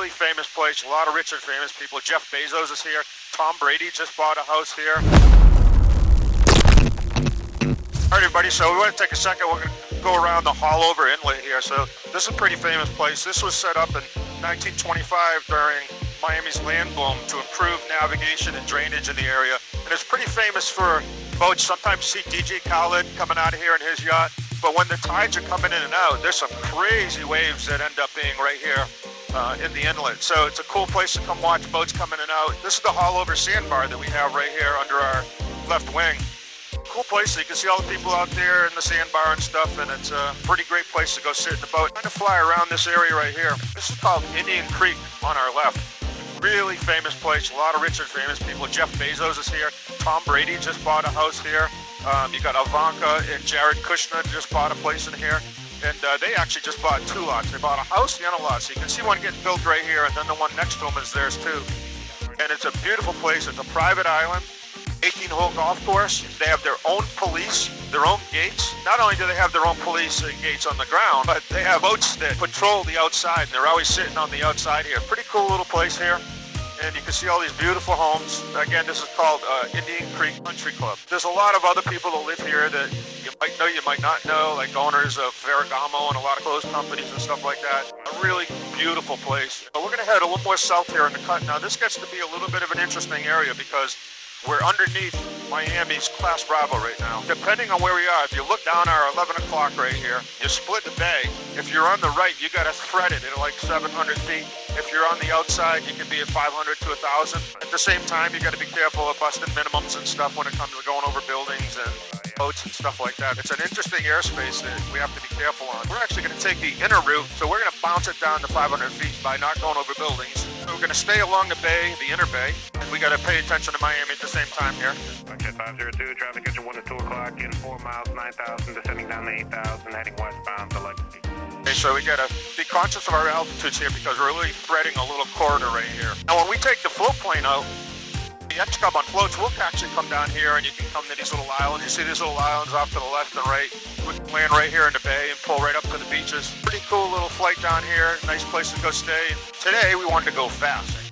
really famous place. A lot of rich and famous people. Jeff Bezos is here. Tom Brady just bought a house here. All right, everybody, so we want to take a second. We're going to go around the Hallover Inlet here. So this is a pretty famous place. This was set up in 1925 during Miami's land boom to improve navigation and drainage in the area. And it's pretty famous for boats. Sometimes you see DJ Khaled coming out of here in his yacht. But when the tides are coming in and out, there's some crazy waves that end up being right here in the inlet. So it's a cool place to come watch boats come in and out. This is the Hallover Sandbar that we have right here under our left wing. Cool place. So you can see all the people out there in the sandbar and stuff, and it's a pretty great place to go sit in the boat. Kind of fly around this area right here. This is called Indian Creek on our left. Really famous place. A lot of rich and famous people. Jeff Bezos is here. Tom Brady just bought a house here. You got Ivanka and Jared Kushner just bought a place in here. And they actually just bought two lots. They bought a house and a lot. So you can see one getting built right here, and then the one next to them is theirs too. And it's a beautiful place. It's a private island. 18-hole golf course. They have their own police, their own gates. Not only do they have their own police and gates on the ground, but they have boats that patrol the outside, and they're always sitting on the outside here. Pretty cool little place here. And you can see all these beautiful homes. Again, this is called Indian Creek Country Club. There's a lot of other people that live here that you might know, you might not know, like owners of Ferragamo and a lot of clothes companies and stuff like that. A really beautiful place. But we're going to head a little more south here in the cut. Now, this gets to be a little bit of an interesting area because we're underneath Miami's Class Bravo right now. Depending on where we are, if you look down our 11 o'clock right here, you split the bay. If you're on the right, you got to thread it at like 700 feet. If you're on the outside, you can be at 500 to 1,000. At the same time, you got to be careful of busting minimums and stuff when it comes to going over buildings and boats and stuff like that. It's an interesting airspace that we have to be careful on. We're actually going to take the inner route, so we're going to bounce it down to 500 feet by not going over buildings. So we're going to stay along the bay, the inner bay, and we got to pay attention to Miami at the same time here. Okay, 502, traffic at 1 to 2 o'clock in 4 miles, 9,000, descending down to 8,000, heading westbound to Legacy. Okay, so we got to be conscious of our altitudes here because we're really threading a little corridor right here. Now, when we take the floatplane out, the X-Cub on floats will actually come down here, and you can come to these little islands. You see these little islands off to the left and right. We can land right here in the bay and pull right up to the beaches. Pretty cool little flight down here. Nice place to go stay. Today, we wanted to go fast.